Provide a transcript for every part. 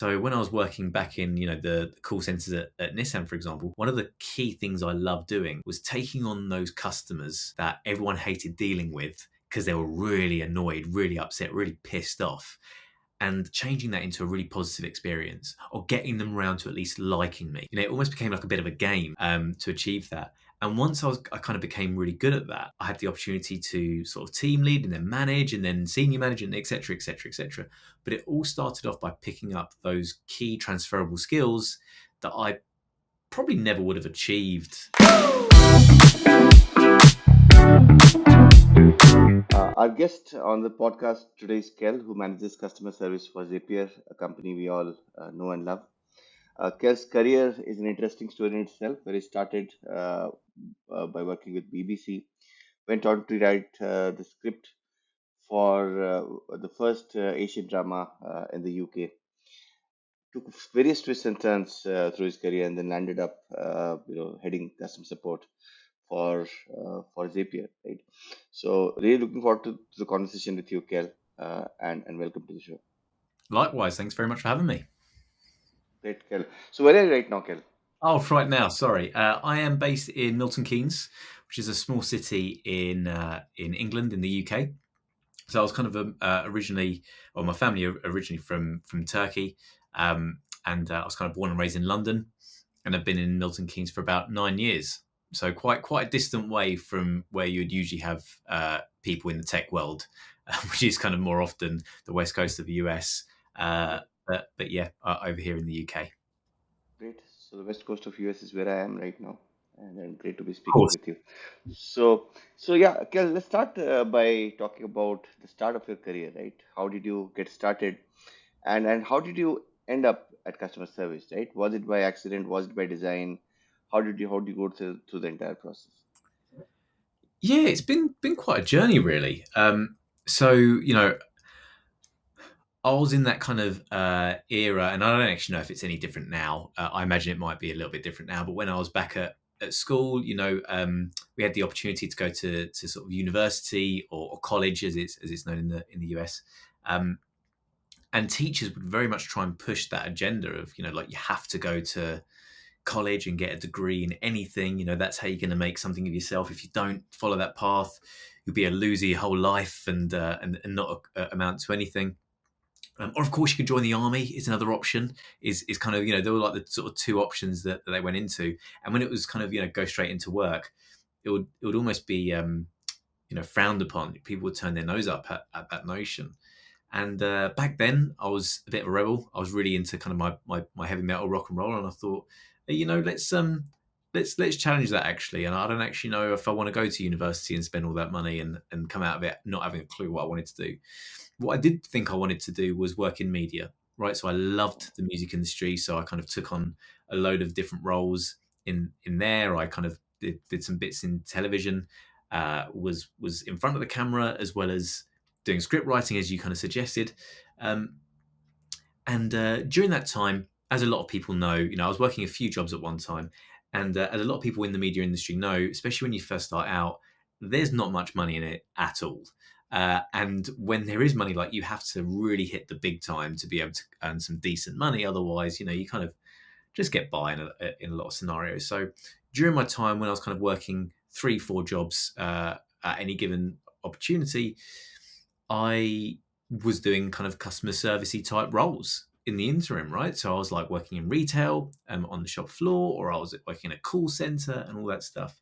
So when I was working back in, the call centers at Nissan, for example, one of the key things I loved doing was taking on those customers that everyone hated dealing with because they were really annoyed, really upset, really pissed off, and changing that into a really positive experience, or getting them around to at least liking me. It almost became like a bit of a game to achieve that. And once I kind of became really good at that, I had the opportunity to sort of team lead and then manage and then senior manager, and et cetera, et cetera, et cetera. But it all started off by picking up those key transferable skills that I probably never would have achieved. Our guest on the podcast today is Kel, who manages customer service for Zapier, a company we all know and love. Kel's career is an interesting story in itself, where he started by working with BBC, went on to write the script for the first Asian drama in the UK, took various twists and turns through his career, and then landed up, heading customer support for Zapier, right? So really looking forward to the conversation with you, Kel, and welcome to the show. Likewise, thanks very much for having me. Great, Kel. So where are you right now, Kel? Oh, right now, sorry. I am based in Milton Keynes, which is a small city in England, in the UK. So I was kind of originally, or my family originally from Turkey, and I was kind of born and raised in London, and I've been in Milton Keynes for about 9 years. So quite a distant way from where you would usually have people in the tech world, which is kind of more often the west coast of the US. But yeah, over here in the UK. Great. So the west coast of US is where I am right now, and great to be Of speaking course. with you. So yeah, Kel, let's start by talking about the start of your career, right? How did you get started, and how did you end up at customer service, right? Was it by accident? Was it by design? How did you go through the entire process? Yeah, it's been quite a journey, really. So I was in that kind of era, and I don't actually know if it's any different now. I imagine it might be a little bit different now. But when I was back at school, we had the opportunity to go to sort of university or college, as it's known in the US. Um, and teachers would very much try and push that agenda of, like, you have to go to college and get a degree in anything. That's how you're going to make something of yourself. If you don't follow that path, you'll be a loser your whole life and not amount to anything. Or of course, you could join the army. Is another option. Is kind of, there were like the sort of two options that they went into. And when it was kind of, go straight into work, it would almost be frowned upon. People would turn their nose up at that notion. And back then, I was a bit of a rebel. I was really into kind of my heavy metal, rock and roll, and I thought, hey, let's challenge that, actually. And I don't actually know if I want to go to university and spend all that money and come out of it not having a clue what I wanted to do. What I did think I wanted to do was work in media, right? So I loved the music industry, so I kind of took on a load of different roles in there. I kind of did some bits in television, was in front of the camera, as well as doing script writing, as you kind of suggested. Um, and during that time, as a lot of people know, I was working a few jobs at one time. And as a lot of people in the media industry know, especially when you first start out, there's not much money in it at all. And when there is money, like, you have to really hit the big time to be able to earn some decent money. Otherwise, you kind of just get by in a lot of scenarios. So during my time when I was kind of working 3-4 jobs at any given opportunity, I was doing kind of customer servicey type roles in the interim, right? So I was like working in retail, on the shop floor, or I was working in a call center and all that stuff.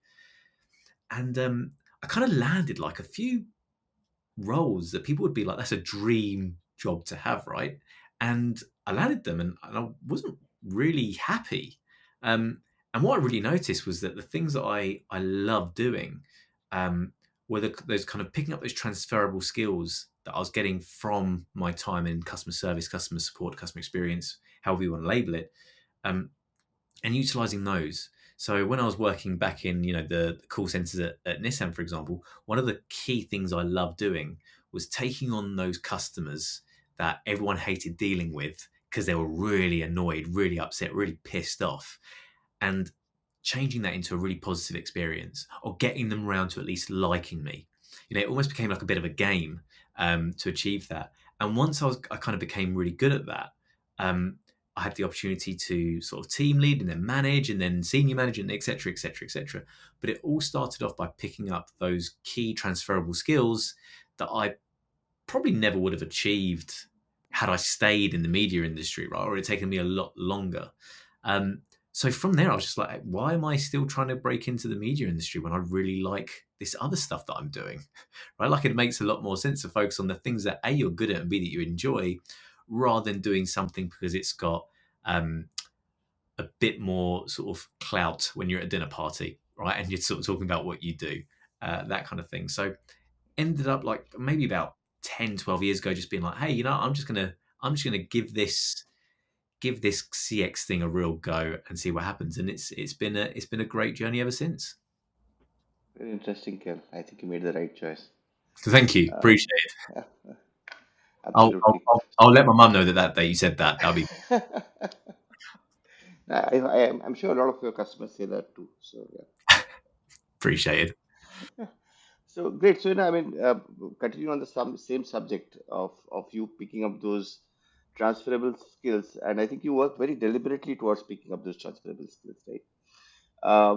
And I kind of landed like a few roles that people would be like, that's a dream job to have, right? And I landed them, and I wasn't really happy. And what I really noticed was that the things that I love doing, um, were those kind of picking up those transferable skills that I was getting from my time in customer service, customer support, customer experience, however you want to label it, um, and utilizing those. So when I was working back in, the call centers at Nissan, for example, one of the key things I loved doing was taking on those customers that everyone hated dealing with because they were really annoyed, really upset, really pissed off, and changing that into a really positive experience, or getting them around to at least liking me. It almost became like a bit of a game to achieve that. And once I kind of became really good at that, I had the opportunity to sort of team lead and then manage and then senior manage and et cetera, et cetera, et cetera. But it all started off by picking up those key transferable skills that I probably never would have achieved had I stayed in the media industry, right? Or it had taken me a lot longer. Um, so from there, I was just like, why am I still trying to break into the media industry when I really like this other stuff that I'm doing? Right? Like it makes a lot more sense to focus on the things that A, you're good at and B, that you enjoy, rather than doing something because it's got um, a bit more sort of clout when you're at a dinner party, right? And you're sort of talking about what you do, that kind of thing. So ended up like maybe about 10, 12 years ago, just being like, hey, I'm just gonna give this CX thing a real go and see what happens. And it's been a great journey ever since. Very interesting, Kel. I think you made the right choice. So thank you, Uh, appreciate it. I'll I'll, Absolutely. I'll, I'll let my mum know that you said that. That'll be I'm sure a lot of your customers say that too. So yeah. appreciated. So great. So I mean, continuing on the same subject of you picking up those transferable skills, and I think you work very deliberately towards picking up those transferable skills, right?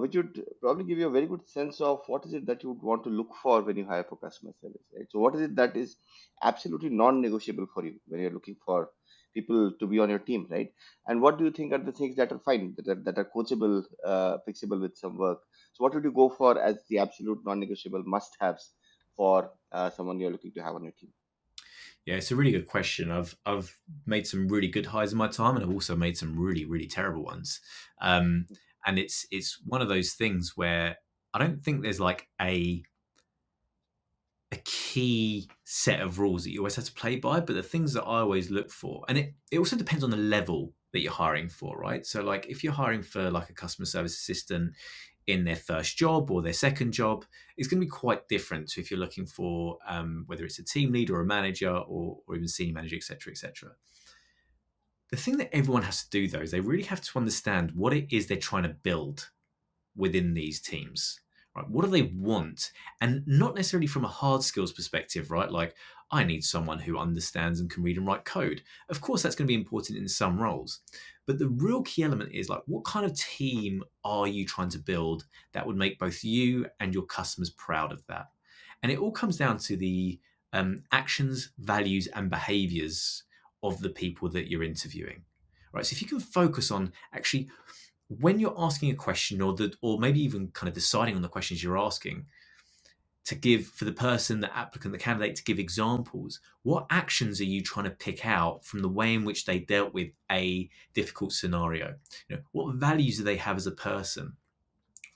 Which would probably give you a very good sense of what is it that you would want to look for when you hire for customer service, right? So, what is it that is absolutely non-negotiable for you when you're looking for people to be on your team, right? And what do you think are the things that are fine, that are coachable, fixable with some work? So, what would you go for as the absolute non-negotiable must-haves for someone you're looking to have on your team? Yeah, it's a really good question. I've made some really good hires in my time, and I've also made some really really terrible ones. Um, and it's one of those things where I don't think there's like a key set of rules that you always have to play by, but the things that I always look for, and it also depends on the level that you're hiring for, right? So like if you're hiring for like a customer service assistant in their first job or their second job, it's going to be quite different to if you're looking for whether it's a team lead or a manager or even senior manager, etc., etc. The thing that everyone has to do though is they really have to understand what it is they're trying to build within these teams, right? What do they want? And not necessarily from a hard skills perspective, right? Like, I need someone who understands and can read and write code. Of course, that's going to be important in some roles. But the real key element is like, what kind of team are you trying to build that would make both you and your customers proud of that? And it all comes down to the actions, values, and behaviors of the people that you're interviewing, right? So if you can focus on actually when you're asking a question or maybe even kind of deciding on the questions you're asking, to give for the person, the applicant, the candidate to give examples, what actions are you trying to pick out from the way in which they dealt with a difficult scenario? What values do they have as a person?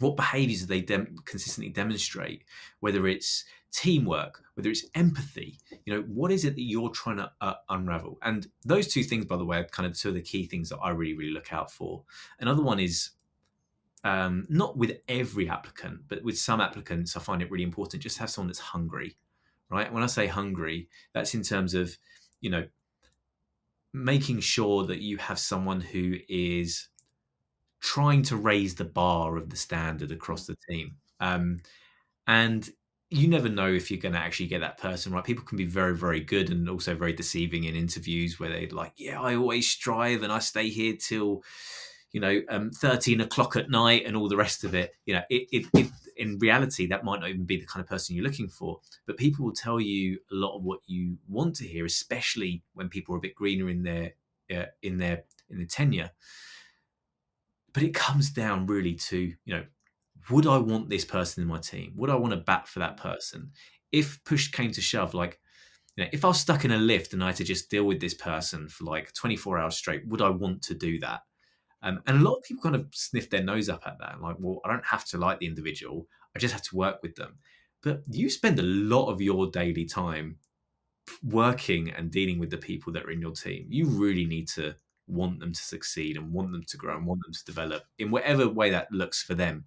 What behaviors do they consistently demonstrate? Whether it's teamwork, whether it's empathy, what is it that you're trying to unravel? And those two things, by the way, are kind of two of the key things that I really really look out for. Another one is not with every applicant, but with some applicants, I find it really important just to have someone that's hungry, right? When I say hungry, that's in terms of, you know, making sure that you have someone who is trying to raise the bar of the standard across the team. And you never know if you're going to actually get that person right. People can be very, very good and also very deceiving in interviews where they're like, yeah, I always strive and I stay here till 13 o'clock at night and all the rest of it. In reality, that might not even be the kind of person you're looking for. But people will tell you a lot of what you want to hear, especially when people are a bit greener in their tenure. But it comes down really to, would I want this person in my team? Would I want to bat for that person? If push came to shove, like, if I was stuck in a lift and I had to just deal with this person for like 24 hours straight, would I want to do that? And a lot of people kind of sniff their nose up at that. And like, well, I don't have to like the individual. I just have to work with them. But you spend a lot of your daily time working and dealing with the people that are in your team. You really need to want them to succeed and want them to grow and want them to develop in whatever way that looks for them.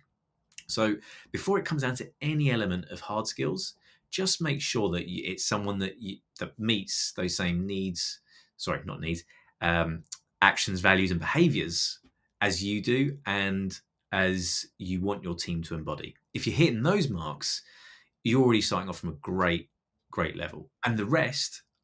So before it comes down to any element of hard skills, just make sure that it's someone that meets those same needs. Sorry, not needs. Actions, values, and behaviors as you do, and as you want your team to embody. If you're hitting those marks, you're already starting off from a great, great level. And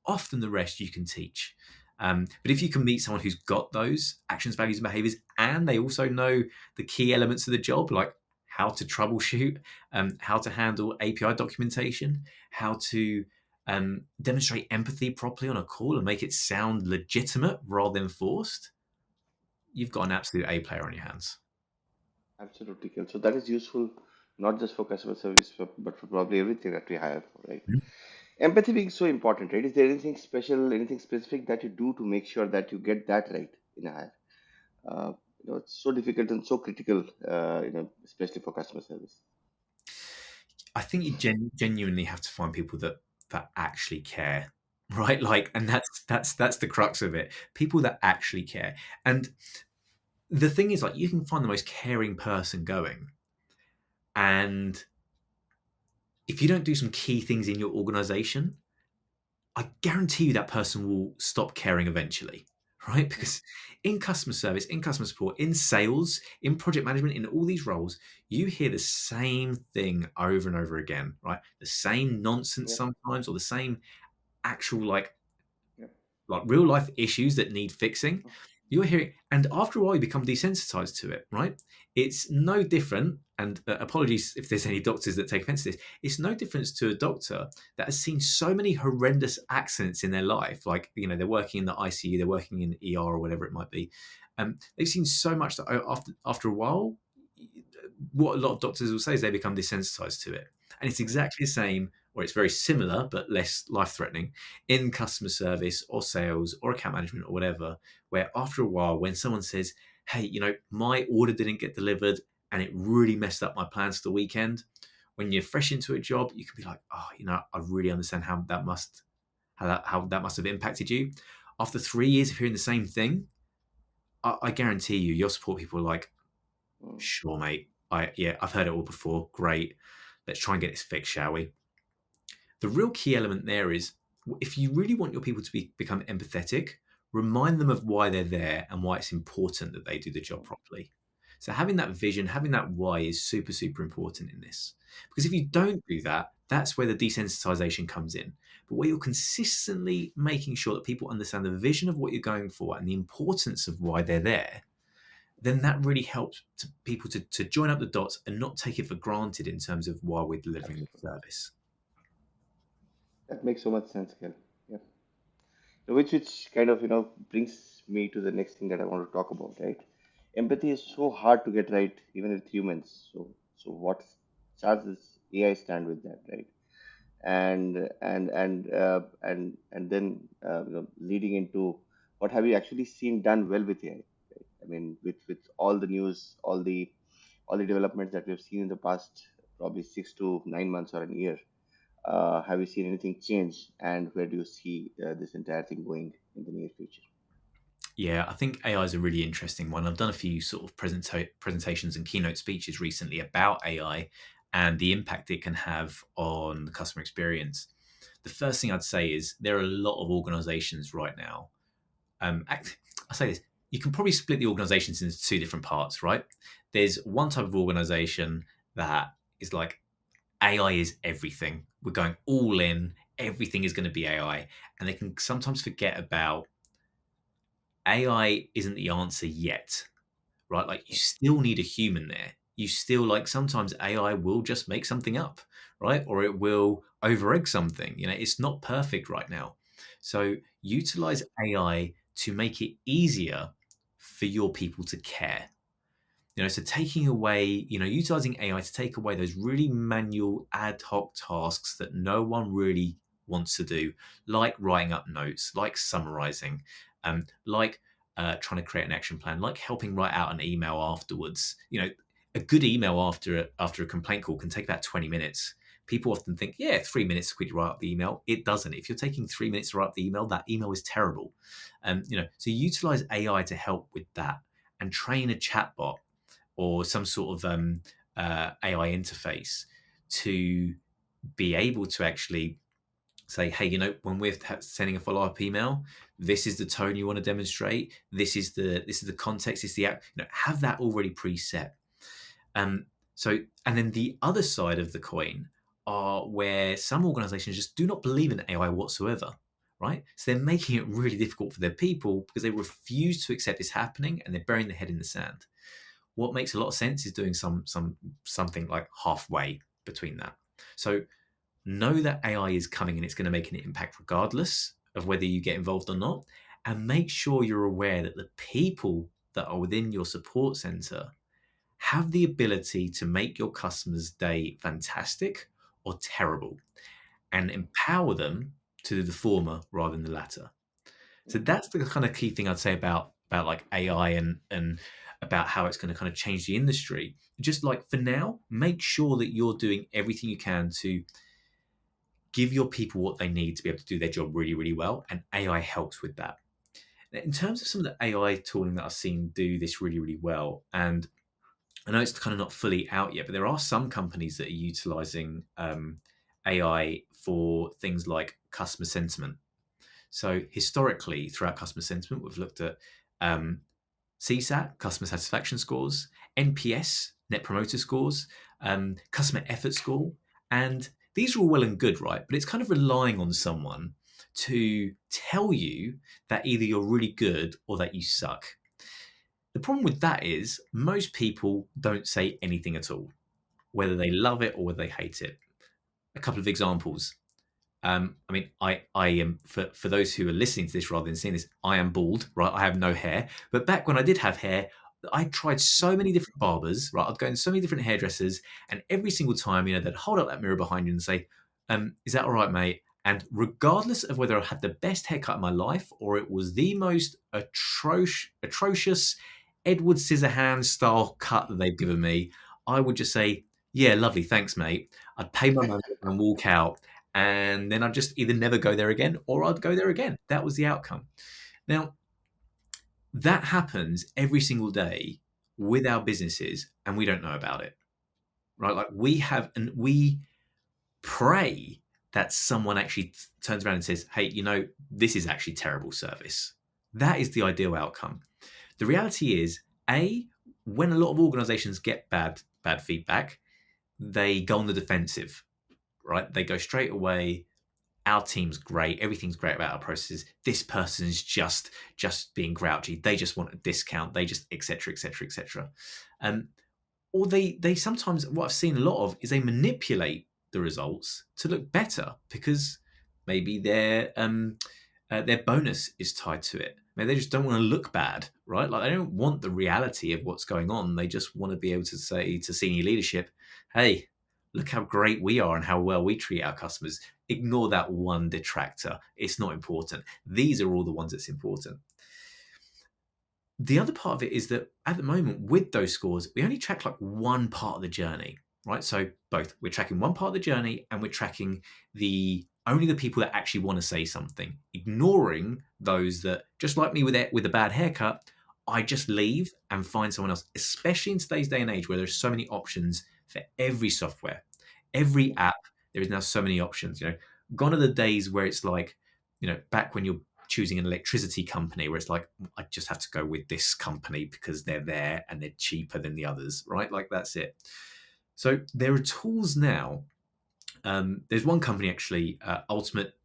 often the rest you can teach. But if you can meet someone who's got those actions, values, and behaviors, and they also know the key elements of the job, like how to troubleshoot, how to handle API documentation, how to demonstrate empathy properly on a call and make it sound legitimate rather than forced, you've got an absolute A player on your hands. Absolutely, Kel. So that is useful not just for customer service, but for probably everything that we hire for, right? Empathy being so important, right? Is there anything special, anything specific that you do to make sure that you get that right in a hire? It's so difficult and so critical, especially for customer service. I think you genuinely have to find people that actually care, right? Like, and that's the crux of it. People that actually care. And the thing is, like, you can find the most caring person going, and if you don't do some key things in your organization, I guarantee you that person will stop caring eventually, right? Mm, Because in customer service, in customer support, in sales, in project management, in all these roles, you hear the same thing over and over again, right? The same nonsense yeah, sometimes, or the same actual yeah, like real life issues that need fixing. mm, You're hearing, and after a while, you become desensitized to it, right? It's no different. And apologies if there's any doctors that take offense to this. It's no difference to a doctor that has seen so many horrendous accidents in their life. Like, they're working in the ICU, they're working in ER or whatever it might be. They've seen so much that after a while, what a lot of doctors will say is they become desensitized to it. And it's mm, exactly the same, or it's very similar, but less life threatening in customer service or sales or account management or whatever, where after a while, when someone says, hey, my order didn't get delivered and it really messed up my plans for the weekend, when you're fresh into a job, you can be like, oh, I really understand how that must have impacted you. After 3 years of hearing the same thing, I guarantee you, your support people are like, mm, sure, mate. I've heard it all before. Great. Let's try and get this fixed, shall we? The real key element there is, if you really want your people to become empathetic, remind them of why they're there and why it's important that they do the job properly. So having that vision, having that why is super, super important in this. Because if you yeah, don't do that, that's where the desensitization comes in. But where you're consistently making sure that people understand the vision of what you're going for and the importance of why they're there, then that really helps people to join up the dots and not take it for granted in terms of why we're delivering the absolutely. service. That makes so much sense, Kel. Yeah. Which kind of brings me to the next thing that I want to talk about, right? Empathy is so hard to get right, even with humans. So what charts does AI stand with that, right? And then leading into what have you actually seen done well with AI? Right? I mean, with all the news, all the developments that we've seen in the past probably 6 to 9 months or a year, have you seen anything change, and where do you see this entire thing going in the near future? Yeah, I think AI is a really interesting one. I've done a few sort of presentations and keynote speeches recently about AI and the impact it can have on the customer experience. The first thing I'd say is there are a lot of organizations right now. I say this, you can probably split the organizations into two different parts, right? There's one type of organization that is like, AI is everything. We're going all in. Everything is going to be AI. And they can sometimes forget about AI isn't the answer yet, right? Like, you still need a human there. You still, like, sometimes AI will just make something up, right? Or it will over egg something. It's not perfect right now. So utilize AI to make it easier for your people to care. So taking away, utilizing AI to take away those really manual ad hoc tasks that no one really wants to do, like writing up notes, like summarizing, like trying to create an action plan, like helping write out an email afterwards. A good email after a complaint call can take about 20 minutes. People often think, yeah, 3 minutes to quickly write up the email. It doesn't. If you're taking 3 minutes to write up the email, that email is terrible. So utilize AI to help with that and train a chatbot or some sort of AI interface to be able to actually say, hey, when we're sending a follow-up email, this is the tone you want to demonstrate. This is the context. Is the have that already preset. Um, so, and then the other side of the coin are where some organizations just do not believe in AI whatsoever. right? So they're making it really difficult for their people because they refuse to accept this happening and they're burying their head in the sand. What makes a lot of sense is doing something like halfway between that. So know that AI is coming and it's going to make an impact regardless of whether you get involved or not. And make sure you're aware that the people that are within your support center have the ability to make your customer's day fantastic or terrible and empower them to do the former rather than the latter. So Mhm. that's the kind of key thing I'd say about like AI and about how it's going to kind of change the industry. Just like for now, make sure that you're doing everything you can to give your people what they need to be able to do their job really, really well, and AI helps with that. In terms of some of the AI tooling that I've seen do this really, really well, and I know it's kind of not fully out yet, but there are some companies that are utilizing AI for things like customer sentiment. So historically, throughout customer sentiment, we've looked at um, CSAT, customer satisfaction scores, NPS, net promoter scores, customer effort score. And these are all well and good, right? But it's kind of relying on someone to tell you that either you're really good or that you suck. The problem with that is most people don't say anything at all, whether they love it or whether they hate it. A couple of examples. I mean, I am for those who are listening to this rather than seeing this, I am bald, right? I have no hair. But back when I did have hair, I tried so many different barbers, right? I'd go in so many different hairdressers, and every single time, they'd hold up that mirror behind you and say, "Is that all right, mate?" And regardless of whether I had the best haircut in my life or it was the most atrocious Edward Scissorhands style cut that they've given me, I would just say, "Yeah, lovely, thanks, mate." I'd pay my money and walk out, and then I'd just either never go there again or I'd go there again. That was the outcome. Now, that happens every single day with our businesses, and we don't know about it, right? Like we have, and we pray that someone actually turns around and says, "Hey, this is actually terrible service." That is the ideal outcome. The reality is, A, when a lot of organizations get bad feedback, they go on the defensive, right? They go straight away, our team's great, everything's great about our processes, this person's just being grouchy, they just want a discount, they just etc etc etc. Or they sometimes, what I've seen a lot of is they manipulate the results to look better because maybe their bonus is tied to it. Maybe they just don't want to look bad, right? Like they don't want the reality of what's going on. They just want to be able to say to senior leadership, "Hey, look how great we are and how well we treat our customers. Ignore that one detractor. It's not important. These are all the ones that's important." The other part of it is that at the moment with those scores, we only track like one part of the journey, right? So both we're tracking one part of the journey and we're tracking the only the people that actually want to say something, ignoring those that just like me with a bad haircut, I just leave and find someone else, especially in today's day and age where there's so many options for every software, every app, there is now so many options, gone are the days where it's like, back when you're choosing an electricity company where it's like, I just have to go with this company because they're there and they're cheaper than the others, right? Like that's it. So there are tools now. There's one company actually, Ultimate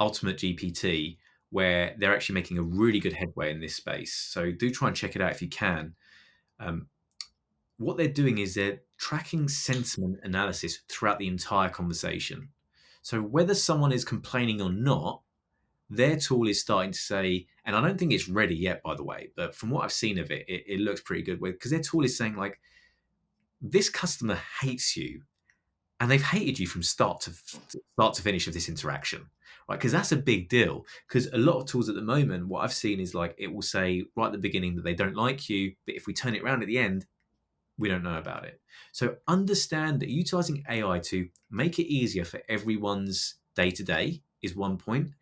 GPT, where they're actually making a really good headway in this space. So do try and check it out if you can. Um, what they're doing is they're tracking sentiment analysis throughout the entire conversation. So whether someone is complaining or not, their tool is starting to say, and I don't think it's ready yet, by the way, but from what I've seen of it, it looks pretty good because their tool is saying like, this customer hates you, and they've hated you from start to finish of this interaction, right? Because that's a big deal. Because a lot of tools at the moment, what I've seen is like it will say right at the beginning that they don't like you, but if we turn it around at the end, we don't know about it. So understand that utilizing AI to make it easier for everyone's day to day is one point,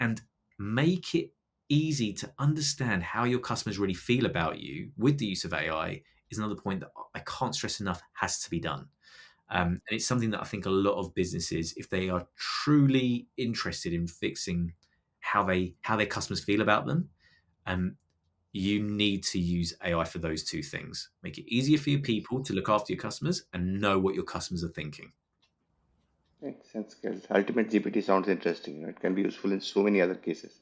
and make it easy to understand how your customers really feel about you with the use of AI is another point that I can't stress enough has to be done. And it's something that I think a lot of businesses, if they are truly interested in fixing how their customers feel about them, um, you need to use AI for those two things. Make it easier for your people to look after your customers and know what your customers are thinking. Makes sense, Kel. Ultimate GPT sounds interesting. It can be useful in so many other cases.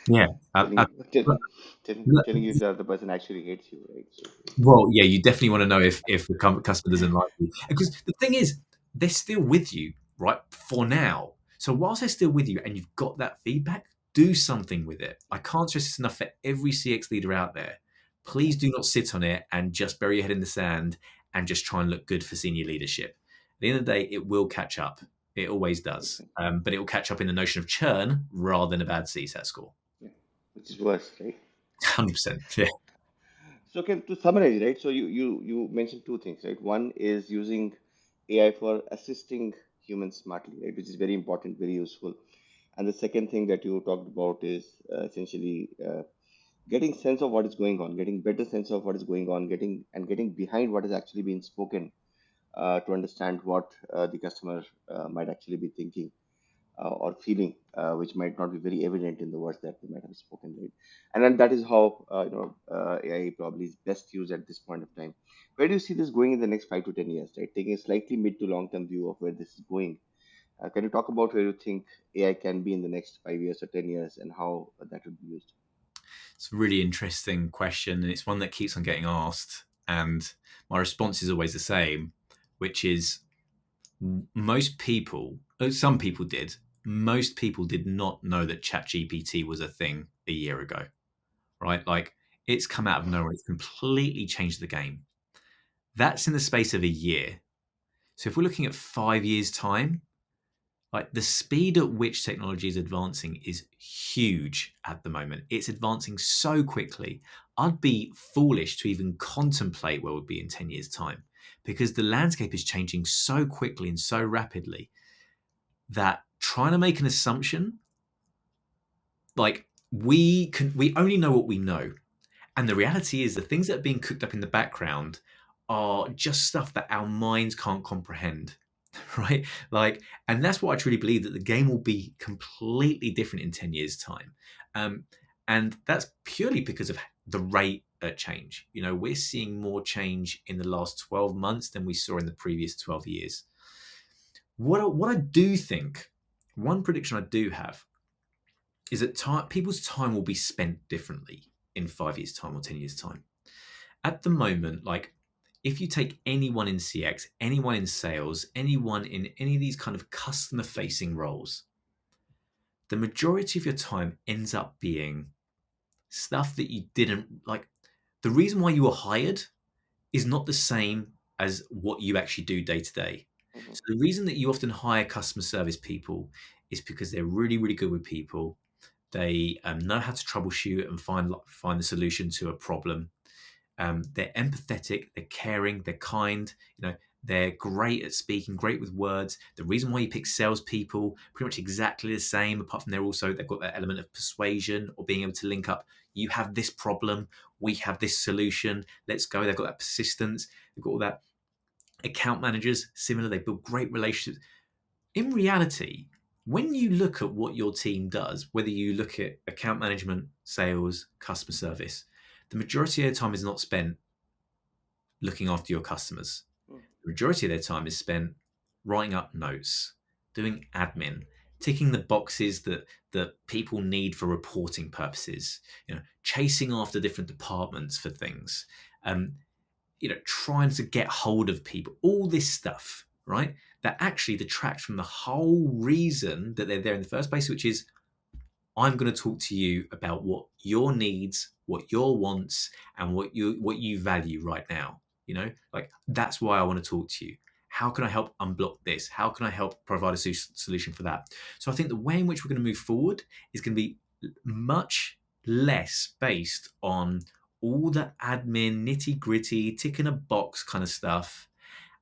Yeah. Telling you, telling you if the other person actually hates you, right? So Well, yeah, you definitely want to know if the customer doesn't like you, because the thing is, they're still with you, right? For now. So whilst they're still with you, and you've got that feedback, do something with it. I can't stress this enough for every CX leader out there. yeah, Please do not sit on it and just bury your head in the sand and just try and look good for senior leadership. At the end of the day, it will catch up. It always makes does. sense. But it will catch up in the notion of churn rather than a bad CSAT score. Yeah, which is worse, right? 100%. Yeah. So, Ken, to summarize, right? So you mentioned two things, right? One is using AI for assisting humans smartly, right? Which is very important, very useful. And the second thing that you talked about is essentially getting sense of what is going on, getting better sense of what is going on, getting behind what is actually being spoken to understand what the customer might actually be thinking or feeling, which might not be very evident in the words that they might have spoken, right? And then that is how AI probably is best used at this point of time. Where do you see this going in the next 5 to 10 years, right? Taking a slightly mid to long term view of where this is going. Can you talk about where you think AI can be in the next 5 years or 10 years and how that would be used? It's a really interesting question, and it's one that keeps on getting asked. And my response is always the same, which is most people, some people did, most people did not know that ChatGPT was a thing a year ago, right? Like it's come out of nowhere, it's completely changed the game. That's in the space of a year. So if we're looking at 5 years' time, like the speed at which technology is advancing is huge at the moment. It's advancing so quickly. I'd be foolish to even contemplate where we'll be in 10 years' time because the landscape is changing so quickly and so rapidly that trying to make an assumption, like we only know what we know. And the reality is the things that are being cooked up in the background are just stuff that our minds can't comprehend. Right? Like, and that's what I truly believe that the game will be completely different in 10 years' time. Um, and that's purely because of the rate at change. You know, we're seeing more change in the last 12 months than we saw in the previous 12 years. What I do think, one prediction I do have is that people's time will be spent differently in 5 years' time or 10 years' time. At the moment, like if you take anyone in CX, anyone in sales, anyone in any of these kind of customer facing roles, the majority of your time ends up being stuff that you didn't like. The reason why you were hired is not the same as what you actually do day to day. Mhm. So the reason that you often hire customer service people is because they're really, really good with people. They know how to troubleshoot and find the solution to a problem. They're empathetic, they're caring, they're kind. You know, they're great at speaking, great with words. The reason why you pick salespeople, pretty much exactly the same, apart from they've got that element of persuasion or being able to link up. You have this problem, we have this solution. Let's go. They've got that persistence. They've got all that. Account managers, similar. They build great relationships. In reality, when you look at what your team does, whether you look at account management, sales, customer service, the majority of their time is not spent looking after your customers. Mm. The majority of their time is spent writing up notes, doing admin, ticking the boxes that people need for reporting purposes, chasing after different departments for things, um, trying to get hold of people, all this stuff, right? That actually detracts from the whole reason that they're there in the first place, which is I'm going to talk to you about what your needs, what your wants, and what you value right now. Like that's why I want to talk to you. How can I help unblock this? How can I help provide a solution for that? So I think the way in which we're going to move forward is going to be much less based on all the admin, nitty gritty, tick in a box kind of stuff,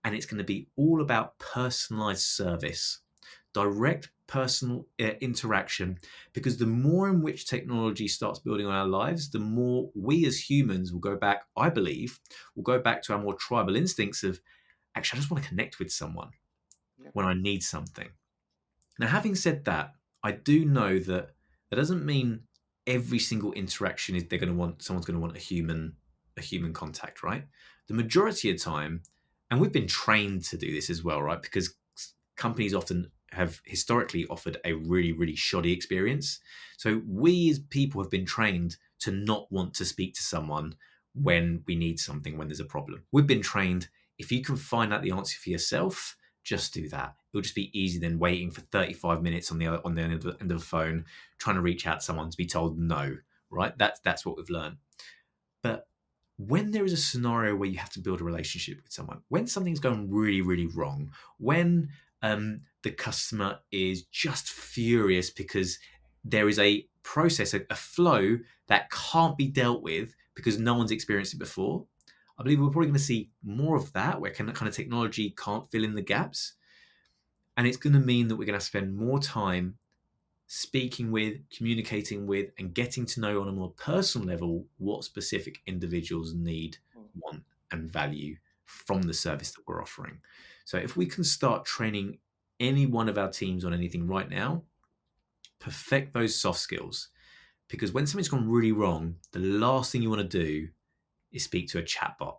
and it's going to be all about personalized service, direct personal interaction, because the more in which technology starts building on our lives, the more we as humans will go back, I believe, will go back to our more tribal instincts of actually, I just want to connect with someone Yeah, when I need something. Now, having said that, I do know that that doesn't mean every single interaction is someone's going to want a human contact, right? The majority of time, and we've been trained to do this as well, right? Because companies often have historically offered a really, really shoddy experience. So we as people have been trained to not want to speak to someone when we need something, when there's a problem. We've been trained, if you can find out the answer for yourself, just do that. It'll just be easier than waiting for 35 minutes on the end of the phone, trying to reach out to someone to be told no, right? That's what we've learned. But when there is a scenario where you have to build a relationship with someone, when something's going really, really wrong, when the customer is just furious because there is a process, a flow that can't be dealt with because no one's experienced it before, I believe we're probably going to see more of that where kind of technology can't fill in the gaps. And it's going to mean that we're going to spend more time speaking with, communicating with, and getting to know on a more personal level what specific individuals need, want, and value from the service that we're offering. So if we can start training any one of our teams on anything right now, perfect those soft skills. Because when something's gone really wrong, the last thing you want to do is speak to a chatbot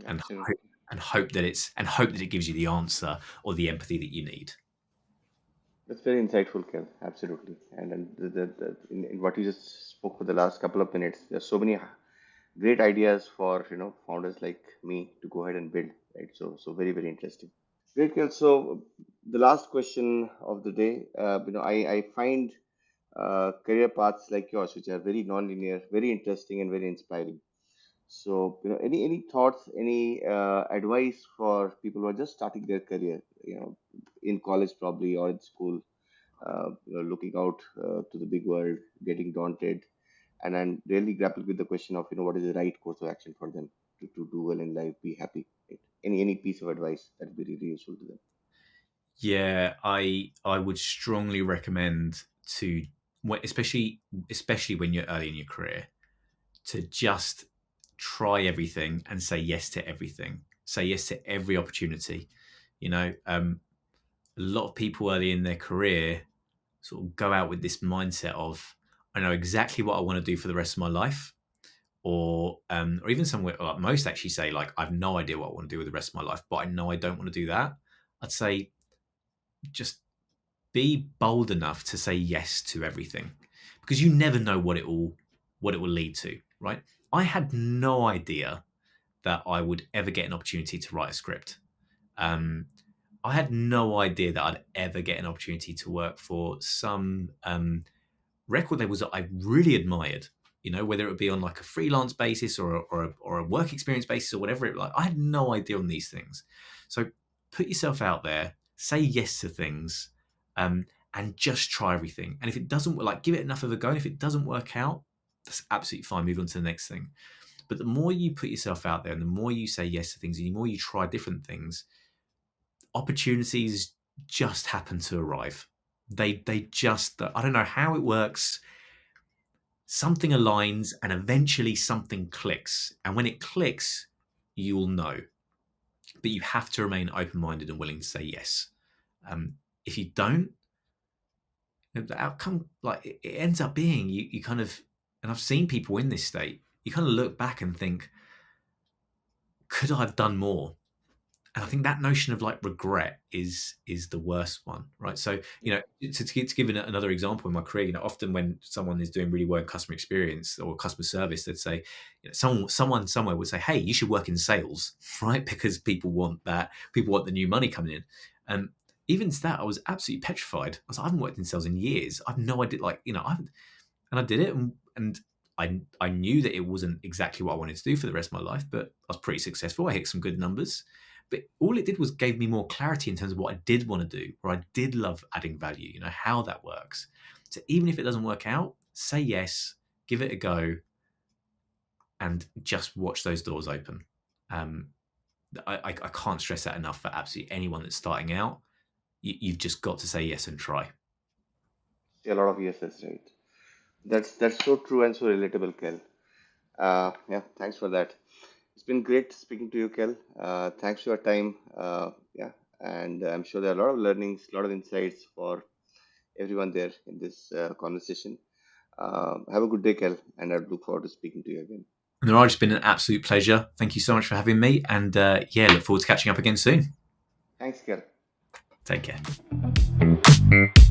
and hope, Absolutely. hope that it gives you the answer or the empathy that you need. That's very insightful, Kel. Absolutely. And in what you just spoke for the last couple of minutes, there's so many great ideas for founders like me to go ahead and build. Right. So very very interesting. Great, Kel. So the last question of the day. I find career paths like yours, which are very non-linear, very interesting, and very inspiring. So, any thoughts, any advice for people who are just starting their career, in college probably or in school, looking out to the big world, getting daunted, and then really grapple with the question of, what is the right course of action for them to do well in life, be happy. Right? Any piece of advice that would be really useful to them. Yeah, I would strongly recommend to, especially when you're early in your career, to just try everything and say yes to everything. Say yes to every opportunity. A lot of people early in their career sort of go out with this mindset of, I know exactly what I want to do for the rest of my life, or even somewhere like most actually say like, I've no idea what I want to do with the rest of my life, but I know I don't want to do that. I'd say just be bold enough to say yes to everything, because you never know what it will lead to, right? I had no idea that I would ever get an opportunity to write a script. um, I had no idea that I'd ever get an opportunity to work for some record labels that I really admired, whether it be on like a freelance basis or a work experience basis or whatever. I had no idea on these things. So put yourself out there, say yes to things, um, and just try everything. And if it doesn't, like, give it enough of a go. And if it doesn't work out, that's absolutely fine. Move on to the next thing. But the more you put yourself out there and the more you say yes to things and the more you try different things, opportunities just happen to arrive. They just, I don't know how it works. Something aligns and eventually something clicks. And when it clicks, you'll know. But you have to remain open minded and willing to say yes. If you don't, the outcome, like, it ends up being you kind of, and I've seen people in this state, you kind of look back and think, could I have done more? And I think that notion of like regret is the worst one, right? So, to give another example in my career, often when someone is doing really well in customer experience or customer service, they'd say, someone somewhere would say, hey, you should work in sales, right? Because people want that, people want the new money coming in. And even to that, I was absolutely petrified. I was like, I haven't worked in sales in years. I've no idea, like, I haven't, and I did it, and I knew that it wasn't exactly what I wanted to do for the rest of my life, but I was pretty successful. I hit some good numbers, but all it did was gave me more clarity in terms of what I did want to do, where I did love adding value. How that works. So even if it doesn't work out, say yes, give it a go, and just watch those doors open. Um, I can't stress that enough for absolutely anyone that's starting out. You've just got to say yes and try. See a lot of yeses, right? That's so true and so relatable, Kel. Yeah, thanks for that. It's been great speaking to you, Kel. Thanks for your time. Yeah, and I'm sure there are a lot of learnings, a lot of insights for everyone there in this conversation. Have a good day, Kel, and I look forward to speaking to you again. Niraj, it's been an absolute pleasure. Thank you so much for having me, and yeah, look forward to catching up again soon. Thanks, Kel. Take care.